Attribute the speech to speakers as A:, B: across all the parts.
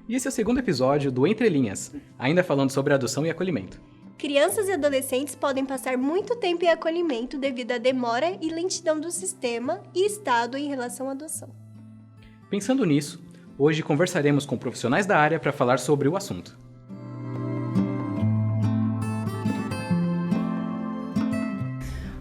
A: E esse é o segundo episódio do Entre Linhas, ainda falando sobre adoção e acolhimento.
B: Crianças e adolescentes podem passar muito tempo em acolhimento devido à demora e lentidão do sistema e Estado em relação à adoção.
A: Pensando nisso, hoje conversaremos com profissionais da área para falar sobre o assunto.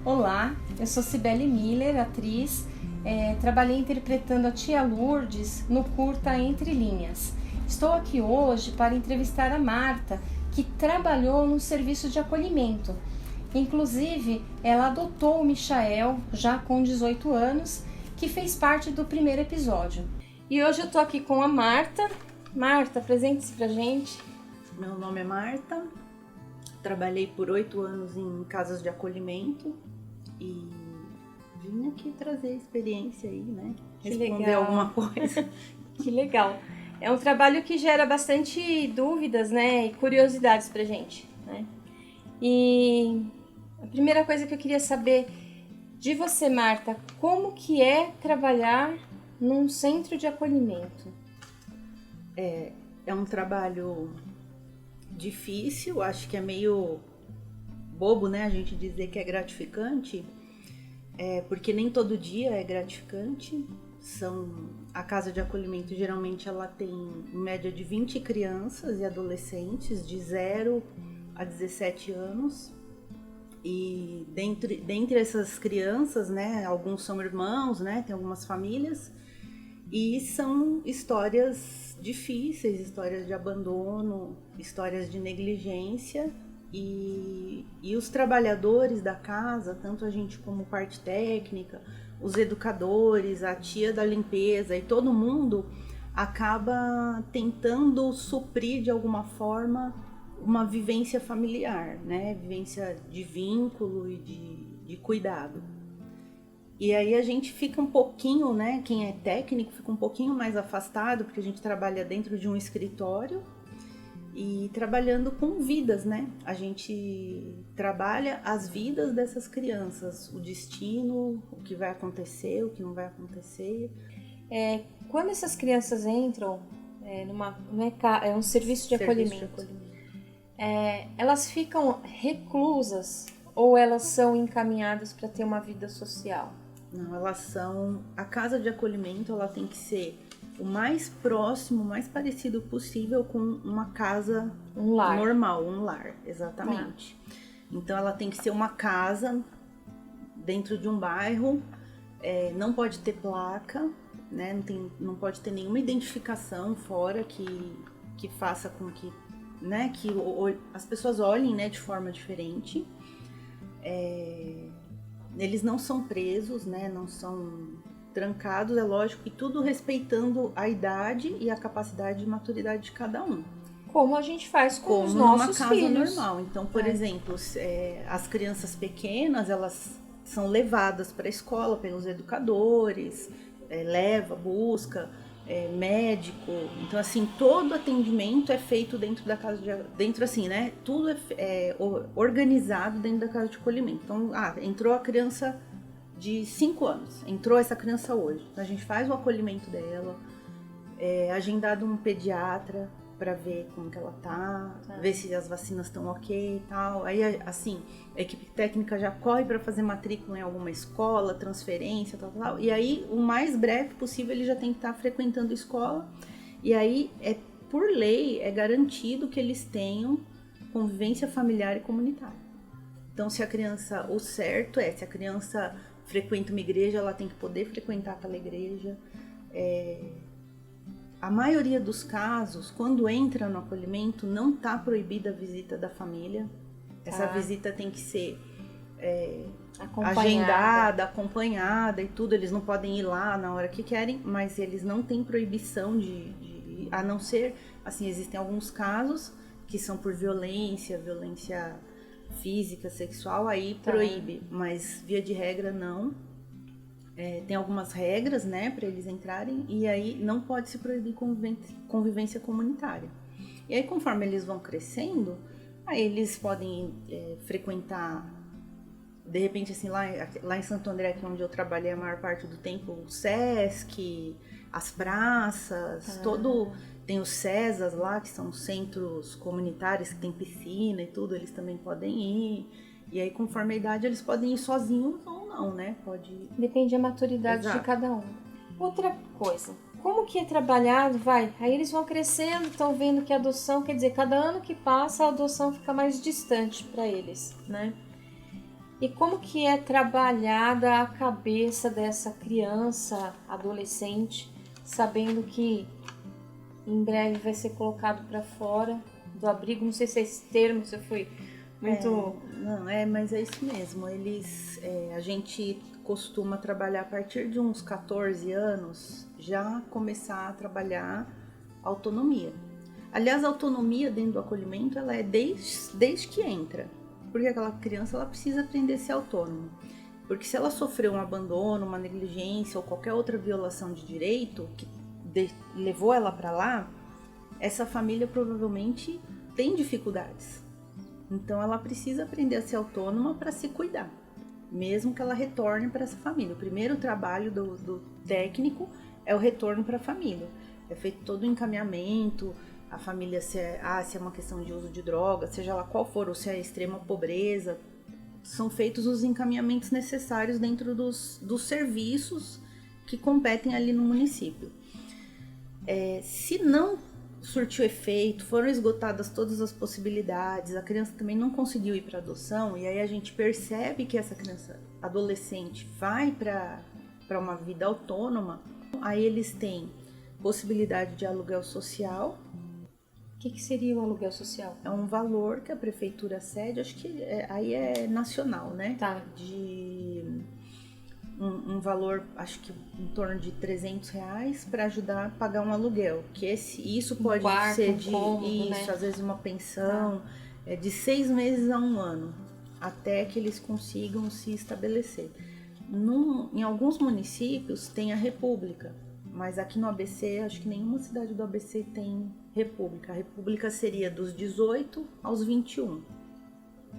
C: Olá, eu sou Cibele Miller, atriz. Trabalhei interpretando a tia Lourdes no curta Entre Linhas. Estou aqui hoje para entrevistar a Marta, que trabalhou no serviço de acolhimento. Inclusive, ela adotou o Michael, já com 18 anos, que fez parte do primeiro episódio. E hoje eu estou aqui com a Marta. Marta, apresente-se pra gente.
D: Meu nome é Marta, trabalhei por 8 anos em casas de acolhimento e vim aqui trazer experiência aí, né? Responder alguma coisa.
C: Que legal. É um trabalho que gera bastante dúvidas, né, e curiosidades pra gente, né? E a primeira coisa que eu queria saber de você, Marta, como que é trabalhar num centro de acolhimento?
D: É um trabalho difícil, acho que é meio bobo, né, a gente dizer que é gratificante, porque nem todo dia é gratificante. A casa de acolhimento geralmente ela tem em média de 20 crianças e adolescentes de 0 a 17 anos. E dentre essas crianças, né, alguns são irmãos, né, tem algumas famílias. E são histórias difíceis, histórias de abandono, histórias de negligência. E os trabalhadores da casa, tanto a gente como parte técnica, os educadores, a tia da limpeza e todo mundo acaba tentando suprir de alguma forma uma vivência familiar, né? Vivência de vínculo e de cuidado. E aí a gente fica um pouquinho, né? Quem é técnico fica um pouquinho mais afastado, porque a gente trabalha dentro de um escritório e trabalhando com vidas, né? A gente trabalha as vidas dessas crianças, o destino, o que vai acontecer, o que não vai acontecer.
C: Quando essas crianças entram é um serviço de acolhimento. Elas ficam reclusas ou elas são encaminhadas para ter uma vida social?
D: Não, elas são... A casa de acolhimento, ela tem que ser o mais próximo, o mais parecido possível com uma casa normal, um lar, exatamente. Tá. Então ela tem que ser uma casa dentro de um bairro, não pode ter placa, né? Não pode ter nenhuma identificação fora que faça com que, né, que as pessoas olhem, né, de forma diferente. Eles não são presos, né, não são trancados, é lógico, e tudo respeitando a idade e a capacidade de maturidade de cada um.
C: Como a gente faz com os nossos
D: filhos. Como numa casa normal. Então, por exemplo, as crianças pequenas, elas são levadas para a escola pelos educadores, busca, médico. Então, assim, todo atendimento é feito dentro da casa assim, né? Tudo é organizado dentro da casa de acolhimento. Então, entrou a criança de 5 anos, entrou essa criança hoje. Então, a gente faz o acolhimento dela, agendado um pediatra para ver como que ela tá, ver se as vacinas estão ok e tal. Aí, assim, a equipe técnica já corre para fazer matrícula em alguma escola, transferência, tal. E aí, o mais breve possível, ele já tem que estar frequentando a escola. E aí, por lei, é garantido que eles tenham convivência familiar e comunitária. Então, se a criança frequenta uma igreja, ela tem que poder frequentar aquela igreja. A maioria dos casos, quando entra no acolhimento, não está proibida a visita da família. Essa visita tem que ser agendada, acompanhada e tudo. Eles não podem ir lá na hora que querem, mas eles não têm proibição de a não ser, assim, existem alguns casos que são por violência física, sexual, aí proíbe, mas via de regra não. Tem algumas regras, né, para eles entrarem, e aí não pode se proibir convivência comunitária. E aí, conforme eles vão crescendo, aí eles podem frequentar, de repente, assim, lá em Santo André, que é onde eu trabalhei a maior parte do tempo, o Sesc, as praças, Tem os CESAs lá, que são centros comunitários que tem piscina e tudo, eles também podem ir. E aí, conforme a idade, eles podem ir sozinhos ou não, né?
C: Depende da maturidade
D: Exato.
C: de cada um. Outra coisa, como que é trabalhado, aí eles vão crescendo, estão vendo que a adoção, quer dizer, cada ano que passa a adoção fica mais distante para eles, né? E como que é trabalhada a cabeça dessa criança, adolescente, sabendo que em breve vai ser colocado para fora do abrigo? Não sei se é esse termo, se foi muito...
D: Mas é isso mesmo. A gente costuma trabalhar a partir de uns 14 anos, já começar a trabalhar autonomia. Aliás, a autonomia dentro do acolhimento, ela é desde que entra. Porque aquela criança, ela precisa aprender a ser autônoma. Porque se ela sofreu um abandono, uma negligência ou qualquer outra violação de direito que levou ela para lá, essa família provavelmente tem dificuldades. Então ela precisa aprender a ser autônoma para se cuidar, mesmo que ela retorne para essa família. O primeiro trabalho do técnico é o retorno para a família. É feito todo o encaminhamento, a família, se é uma questão de uso de droga, seja lá qual for, ou se é extrema pobreza, são feitos os encaminhamentos necessários dentro dos serviços que competem ali no município. Se não surtiu efeito, foram esgotadas todas as possibilidades, a criança também não conseguiu ir para adoção, e aí a gente percebe que essa criança adolescente vai para uma vida autônoma, aí eles têm possibilidade de aluguel social.
C: O que seria o aluguel social?
D: É um valor que a prefeitura cede, acho que aí é nacional, né?
C: Tá.
D: De um valor, acho que em torno de R$300 para ajudar a pagar um aluguel. Que isso pode ser de
C: cômodo,
D: isso,
C: né?
D: às vezes uma pensão, de 6 meses a 1 ano, até que eles consigam se estabelecer. Em alguns municípios tem a República, mas aqui no ABC, acho que nenhuma cidade do ABC tem República. A República seria dos 18 aos 21,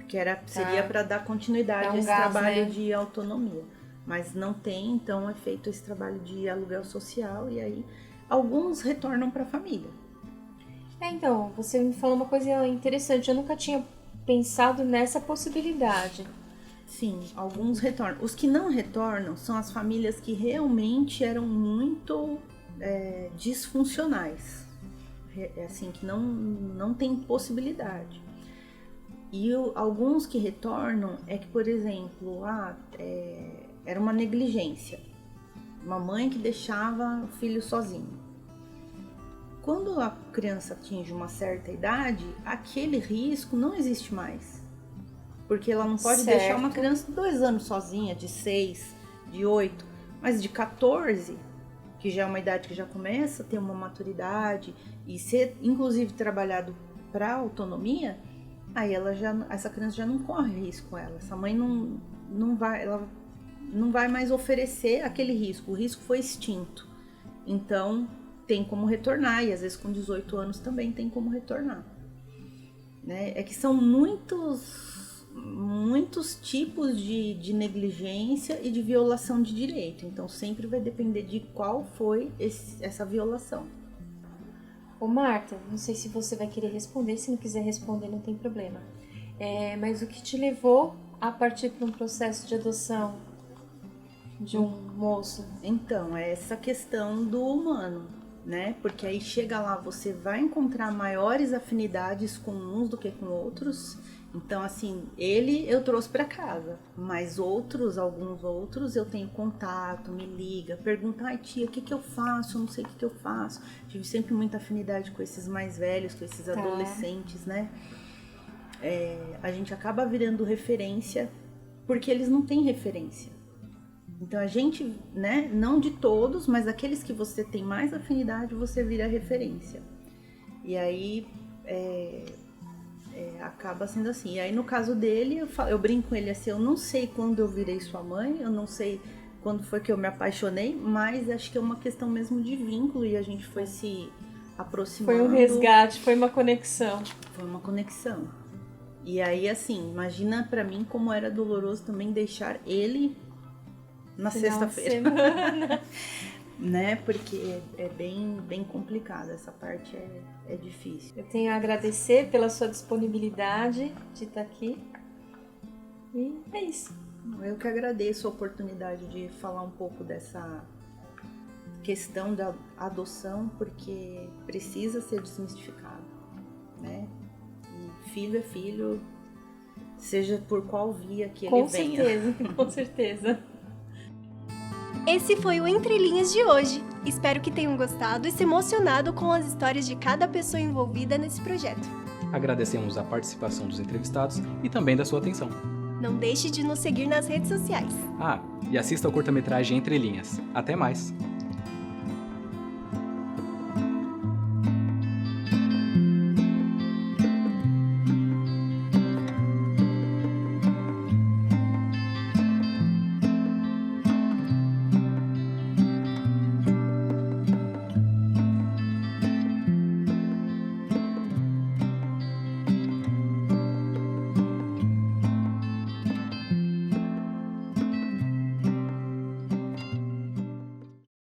D: que seria para dar continuidade a esse trabalho, né, de autonomia. Mas não tem, então é feito esse trabalho de aluguel social e aí alguns retornam para a família.
C: Então, você me falou uma coisa interessante, eu nunca tinha pensado nessa possibilidade.
D: Sim, alguns retornam. Os que não retornam são as famílias que realmente eram muito disfuncionais, assim, que não tem possibilidade. E alguns que retornam é que, por exemplo, era uma negligência, uma mãe que deixava o filho sozinho. Quando a criança atinge uma certa idade, aquele risco não existe mais. Porque ela não pode deixar uma criança de 2 anos sozinha, de 6, de 8, mas de 14, que já é uma idade que já começa a ter uma maturidade e ser, inclusive, trabalhado para autonomia, aí essa criança já não corre risco com ela. Essa mãe ela não vai mais oferecer aquele risco. O risco foi extinto. Então, tem como retornar, e às vezes com 18 anos também tem como retornar. Né? É que são muitos tipos de negligência e de violação de direito. Então, sempre vai depender de qual foi essa violação.
C: Ô Marta, não sei se você vai querer responder, se não quiser responder não tem problema. Mas o que te levou a partir para um processo de adoção de um moço?
D: Então, é essa questão do humano, né? Porque aí chega lá, você vai encontrar maiores afinidades com uns do que com outros. Então, assim, eu trouxe para casa, mas alguns outros, eu tenho contato, me liga, pergunta, ai tia, o que eu faço? Eu não sei o que eu faço. Tive sempre muita afinidade com esses mais velhos, com esses adolescentes, né? A gente acaba virando referência, porque eles não têm referência. Então, a gente, né, não de todos, mas aqueles que você tem mais afinidade, você vira referência. E aí, acaba sendo assim. E aí, no caso dele, eu brinco com ele assim, eu não sei quando eu virei sua mãe, eu não sei quando foi que eu me apaixonei, mas acho que é uma questão mesmo de vínculo e a gente foi se aproximando.
C: Foi um resgate, foi uma conexão.
D: Foi uma conexão. E aí, assim, imagina pra mim como era doloroso também deixar ele na sexta-feira. né? Porque é bem complicado, essa parte é difícil.
C: Eu tenho a agradecer pela sua disponibilidade de estar aqui. E é isso.
D: Eu que agradeço a oportunidade de falar um pouco dessa questão da adoção, porque precisa ser desmistificado, né? E filho é filho, seja por qual via que ele venha.
C: Com certeza.
B: Esse foi o Entre Linhas de hoje. Espero que tenham gostado e se emocionado com as histórias de cada pessoa envolvida nesse projeto.
A: Agradecemos a participação dos entrevistados e também da sua atenção.
B: Não deixe de nos seguir nas redes sociais.
A: Ah, e assista ao curta-metragem Entre Linhas. Até mais!